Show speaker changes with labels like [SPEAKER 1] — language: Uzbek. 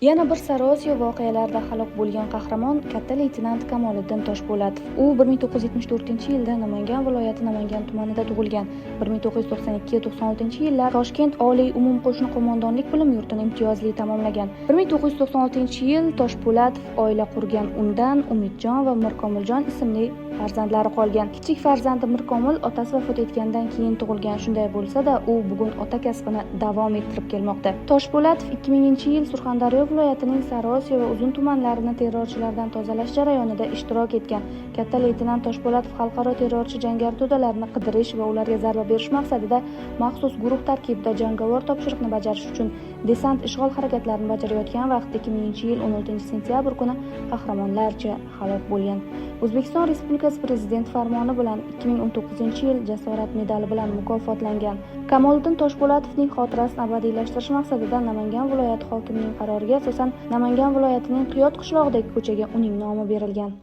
[SPEAKER 1] Yana bir Sariosiyo voqealarida halok bo'lgan qahramon katta leytenant Kamoliddin Toshpo'latov. U 1974-yilda Namangan viloyati Namangan tumanida tug'ilgan. 1992-96-yillar Toshkent Oliy umumqo'shni qo'mondonlik bilim yurtini imtiyozli tamomlagan. 1996-yil Toshpo'latov oila qurgan. Undan Umidjon va Mirkomiljon ismli farzandlari qolgan. Kichik farzandi Mirkomil otasi vafot etgandan keyin tug'ilgan. Shunday bo'lsa-da, u bugun ota kasbini davom ettirib kelmoqda. Toshpo'latov 2000-yil Surxondaryo viloyatining Sariosiyo va Uzun tumanlarini terrorchilardan tozalash jarayonida ishtirok etgan. Katta leytenant Toshpo'latov xalqaro terrorchi jangari to'dalarni qidirish va ularga zarba berish maqsadida maxsus guruh tarkibida jangovar topshiriqni bajarish uchun desant ishg'ol harakatlarini bajarayotgan vaqtda 2000-yil 16-sentyabr kuni qahramonlarcha halok bo'lgan. O'zbekiston Respublikasi Prezidenti farmoni bilan 2019-yil Jasorat medali bilan mukofotlangan. Kamoliddin Toshpo'latovning xotirasini abadiylashtirish maqsadida Namangan viloyati hokimining qaroriga asosan Namangan viloyatining Qiyot qishlog'idagi ko'chaga uning nomi berilgan.